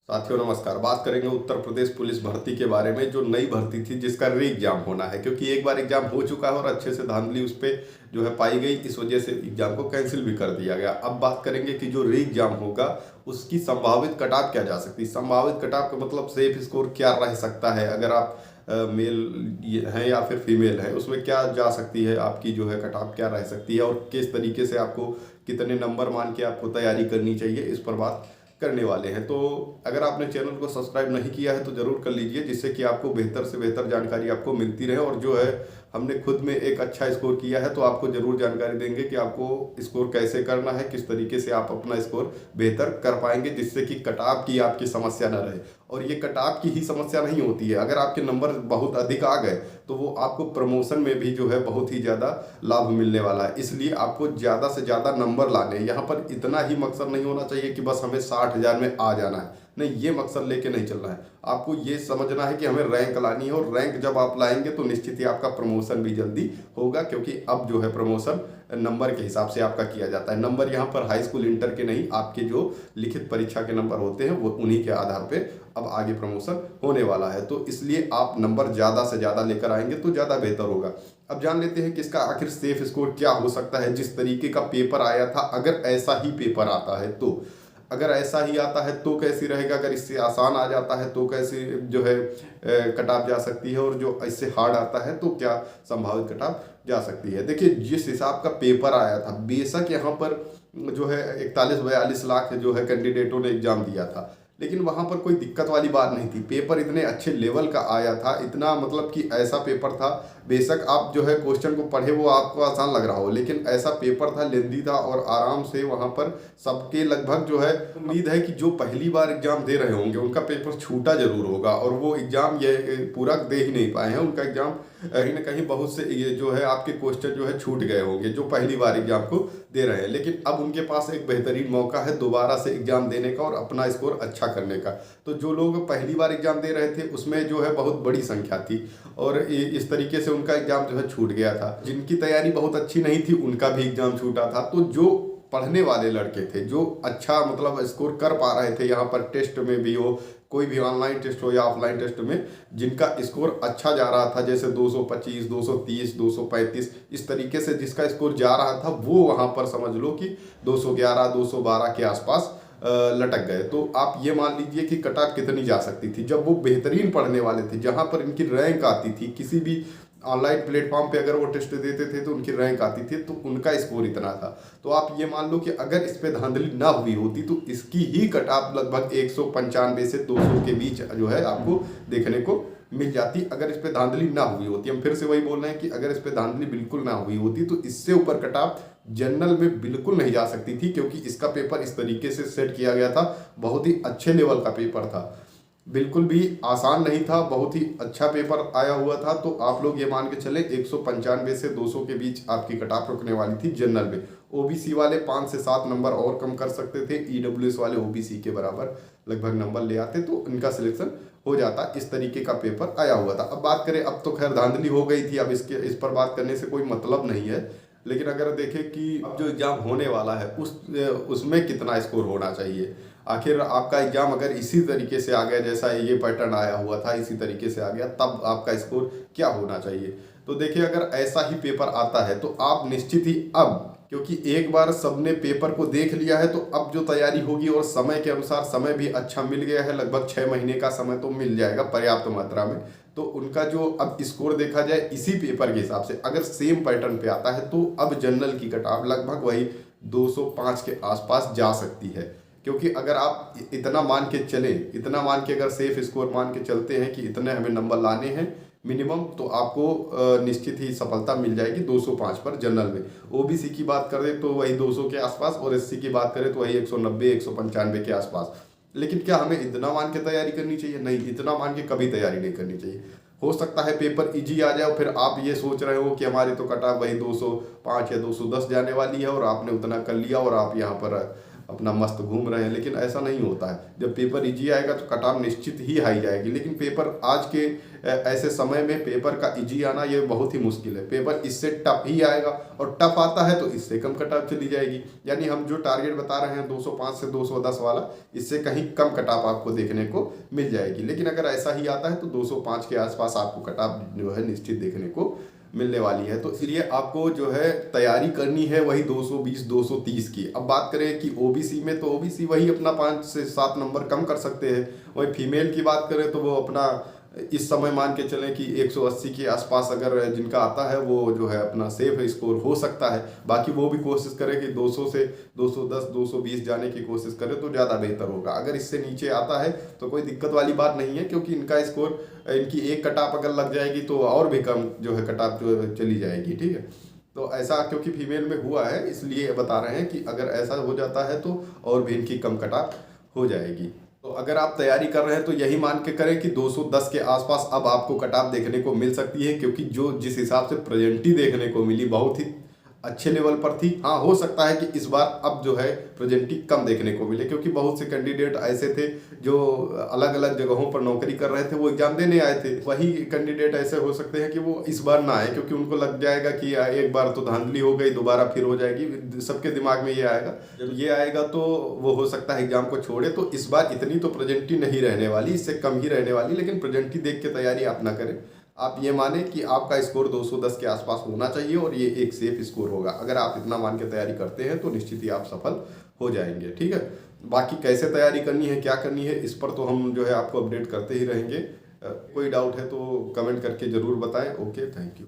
साथियों नमस्कार। बात करेंगे उत्तर प्रदेश पुलिस भर्ती के बारे में, जो नई भर्ती थी जिसका री एग्जाम होना है, क्योंकि एक बार एग्जाम हो चुका है और अच्छे से धांधली उस पर जो है पाई गई, इस वजह से एग्जाम को कैंसिल भी कर दिया गया। अब बात करेंगे कि जो री एग्जाम होगा उसकी संभावित कट-ऑफ क्या जा सकती है। संभावित कट-ऑफ का मतलब सेफ स्कोर क्या रह सकता है, अगर आप मेल हैं या फिर फीमेल हैं, उसमें क्या जा सकती है, आपकी जो है कट-ऑफ क्या रह सकती है और किस तरीके से आपको कितने नंबर मान के आपको तैयारी करनी चाहिए, इस पर बात करने वाले हैं। तो अगर आपने चैनल को सब्सक्राइब नहीं किया है तो ज़रूर कर लीजिए, जिससे कि आपको बेहतर से बेहतर जानकारी आपको मिलती रहे। और जो है हमने खुद में एक अच्छा स्कोर किया है तो आपको ज़रूर जानकारी देंगे कि आपको स्कोर कैसे करना है, किस तरीके से आप अपना स्कोर बेहतर कर पाएंगे, जिससे कि कट-ऑफ की आपकी समस्या न रहे। और ये कट-ऑफ की ही समस्या नहीं होती है, अगर आपके नंबर बहुत अधिक आ गए तो वो आपको प्रमोशन में भी जो है बहुत ही ज़्यादा लाभ मिलने वाला है। इसलिए आपको ज़्यादा से ज़्यादा नंबर लाने, यहाँ पर इतना ही मकसद नहीं होना चाहिए कि बस हमें 60,000 में आ जाना है। नहीं, ये मकसद लेके नहीं चलना है। आपको ये समझना है कि हमें रैंक लानी है, और रैंक जब आप लाएंगे तो निश्चित ही आपका प्रमोशन भी जल्दी होगा, क्योंकि अब जो है प्रमोशन नंबर के हिसाब से आपका किया जाता है। नंबर यहाँ पर हाई स्कूल इंटर के नहीं, आपके जो लिखित परीक्षा के नंबर होते हैं वो उन्हीं के आधार पे अब आगे प्रमोशन होने वाला है। तो इसलिए आप नंबर ज़्यादा से ज़्यादा लेकर आएंगे तो ज़्यादा बेहतर होगा। अब जान लेते हैं कि इसका आखिर सेफ स्कोर क्या हो सकता है। जिस तरीके का पेपर आया था, अगर ऐसा ही पेपर आता है तो, अगर ऐसा ही आता है तो कैसी रहेगा, अगर इससे आसान आ जाता है तो कैसे जो है कट-ऑफ जा सकती है, और जो इससे हार्ड आता है तो क्या संभावित कट-ऑफ जा सकती है। देखिए, जिस हिसाब का पेपर आया था, बेशक यहाँ पर जो है 41-42 लाख जो है कैंडिडेटों ने एग्जाम दिया था, लेकिन वहाँ पर कोई दिक्कत वाली बात नहीं थी। पेपर इतने अच्छे लेवल का आया था, इतना मतलब कि ऐसा पेपर था, बेशक आप जो है क्वेश्चन को पढ़े वो आपको आसान लग रहा हो, लेकिन ऐसा पेपर था, लेंदी था, और आराम से वहाँ पर सबके लगभग जो है, उम्मीद है कि जो पहली बार एग्जाम दे रहे होंगे उनका पेपर छूटा जरूर होगा, और वो एग्जाम ये पूरा दे ही नहीं पाए हैं। उनका एग्जाम कहीं ना कहीं बहुत से ये जो है आपके क्वेश्चन जो है छूट गए होंगे, जो पहली बार एग्जाम को दे रहे हैं। लेकिन अब उनके पास एक बेहतरीन मौका है दोबारा से एग्जाम देने का और अपना स्कोर अच्छा करने का। तो जो लोग पहली बार एग्जाम दे रहे थे उसमें जो है बहुत बड़ी संख्या थी, और इस तरीके से उनका एग्जाम जो है छूट गया था। जिनकी तैयारी बहुत अच्छी नहीं थी उनका भी एग्जाम छूटा था। तो जो पढ़ने वाले लड़के थे, जो अच्छा मतलब स्कोर कर पा रहे थे, यहाँ पर टेस्ट में भी हो, कोई भी ऑनलाइन टेस्ट हो या ऑफलाइन टेस्ट में, जिनका स्कोर अच्छा जा रहा था, जैसे 225, 230, 235, इस तरीके से जिसका स्कोर जा रहा था, वो वहाँ पर समझ लो कि 211, 212 के आसपास लटक गए। तो आप ये मान लीजिए कि कट-ऑफ कितनी जा सकती थी, जब वो बेहतरीन पढ़ने वाले थे, जहाँ पर इनकी रैंक आती थी, किसी भी ऑनलाइन प्लेटफॉर्म पे अगर वो टेस्ट देते थे तो उनकी रैंक आती थी, तो उनका स्कोर इतना था। तो आप ये मान लो कि अगर इस पे धांधली ना हुई होती तो इसकी ही कट-ऑफ लगभग 195 से 200 के बीच जो है आपको देखने को मिल जाती, अगर इस पे धांधली ना हुई होती। हम फिर से वही बोल रहे हैं कि अगर इस पे धांधली बिल्कुल ना हुई होती तो इससे ऊपर कट-ऑफ जनरल में बिल्कुल नहीं जा सकती थी, क्योंकि इसका पेपर इस तरीके से सेट किया गया था, बहुत ही अच्छे लेवल का पेपर था, बिल्कुल भी आसान नहीं था, बहुत ही अच्छा पेपर आया हुआ था। तो आप लोग ये मान के चले 195 से 200 के बीच आपकी कट-ऑफ रुकने वाली थी जनरल में। ओबीसी वाले 5 से 7 नंबर और कम कर सकते थे, ईडब्ल्यूएस वाले ओबीसी के बराबर लगभग नंबर ले आते तो इनका सिलेक्शन हो जाता। इस तरीके का पेपर आया हुआ था। अब बात करें, अब तो खैर धांधली हो गई थी, अब इस पर बात करने से कोई मतलब नहीं है, लेकिन अगर देखें कि अब जो एग्जाम होने वाला है उसमें कितना स्कोर होना चाहिए। आखिर आपका एग्जाम अगर इसी तरीके से आ गया, जैसा ये पैटर्न आया हुआ था इसी तरीके से आ गया, तब आपका स्कोर क्या होना चाहिए। तो देखिए, अगर ऐसा ही पेपर आता है तो आप निश्चित ही, अब क्योंकि एक बार सबने पेपर को देख लिया है, तो अब जो तैयारी होगी, और समय के अनुसार समय भी अच्छा मिल गया है, लगभग 6 महीने का समय तो मिल जाएगा पर्याप्त मात्रा में। तो उनका जो अब स्कोर देखा जाए इसी पेपर के हिसाब से, अगर सेम पैटर्न पे आता है, तो अब जनरल की कट-ऑफ लगभग वही 205 के आसपास जा सकती है। क्योंकि अगर आप इतना मान के चले, इतना मान के अगर सेफ स्कोर मान के चलते हैं कि इतने हमें नंबर लाने हैं मिनिमम, तो आपको निश्चित ही सफलता मिल जाएगी 205 पर जनरल में। ओबीसी की बात करें तो वही 200 के आसपास, और एससी की बात करें तो वही 190, 195 के आसपास। लेकिन क्या हमें इतना मान के तैयारी करनी चाहिए? नहीं, इतना मान के कभी तैयारी नहीं करनी चाहिए। हो सकता है पेपर इजी आ जाए, फिर आप ये सोच रहे हो कि हमारी तो कट-ऑफ वही 205 या 210 जाने वाली है, और आपने उतना कर लिया और आप यहाँ पर अपना मस्त घूम रहे हैं, लेकिन ऐसा नहीं होता है। जब पेपर इजी आएगा तो कट ऑफ निश्चित ही हाई जाएगी, लेकिन पेपर आज के ऐसे समय में पेपर का इजी आना ये बहुत ही मुश्किल है। पेपर इससे टफ ही आएगा, और टफ आता है तो इससे कम कट ऑफ चली जाएगी। यानी हम जो टारगेट बता रहे हैं 205 से 210 वाला, इससे कहीं कम कट ऑफ आपको देखने को मिल जाएगी। लेकिन अगर ऐसा ही आता है तो 205 के आसपास आपको कट ऑफ जो है निश्चित देखने को मिलने वाली है। तो इसलिए आपको जो है तैयारी करनी है वही 220 230 की। अब बात करें कि ओबीसी में, तो ओबीसी वही अपना 5 से 7 नंबर कम कर सकते हैं। वही फीमेल की बात करें तो वो अपना इस समय मान के चलें कि 180 के आसपास अगर जिनका आता है वो जो है अपना सेफ स्कोर हो सकता है। बाकी वो भी कोशिश करें कि 200 से 210 220 जाने की कोशिश करें तो ज़्यादा बेहतर होगा। अगर इससे नीचे आता है तो कोई दिक्कत वाली बात नहीं है, क्योंकि इनका स्कोर, इनकी एक कट ऑफ अगर लग जाएगी तो और भी कम जो है कट ऑफ जो चली जाएगी। ठीक है, तो ऐसा क्योंकि फीमेल में हुआ है इसलिए बता रहे हैं कि अगर ऐसा हो जाता है तो और भी इनकी कम कट ऑफ हो जाएगी। तो अगर आप तैयारी कर रहे हैं तो यही मान के करें कि 210 के आसपास अब आपको कट ऑफ देखने को मिल सकती है, क्योंकि जो जिस हिसाब से प्रेजेंटी देखने को मिली बहुत ही अच्छे लेवल पर थी। हाँ, हो सकता है कि इस बार अब जो है प्रेजेंटी कम देखने को मिले, क्योंकि बहुत से कैंडिडेट ऐसे थे जो अलग अलग जगहों पर नौकरी कर रहे थे, वो एग्जाम देने आए थे। वही कैंडिडेट ऐसे हो सकते हैं कि वो इस बार ना आए, क्योंकि उनको लग जाएगा कि एक बार तो धांधली हो गई, दोबारा फिर हो जाएगी। सबके दिमाग में ये आएगा, जब ये आएगा तो वो हो सकता है एग्जाम को छोड़े। तो इस बार इतनी तो प्रेजेंटी नहीं रहने वाली, इससे कम ही रहने वाली। लेकिन प्रेजेंटी देख के तैयारी आप ना करें, आप ये माने कि आपका स्कोर 210 के आसपास होना चाहिए और ये एक सेफ स्कोर होगा। अगर आप इतना मान के तैयारी करते हैं तो निश्चित ही आप सफल हो जाएंगे। ठीक है, बाकी कैसे तैयारी करनी है, क्या करनी है, इस पर तो हम जो है आपको अपडेट करते ही रहेंगे। कोई डाउट है तो कमेंट करके ज़रूर बताएं। Okay, thank you.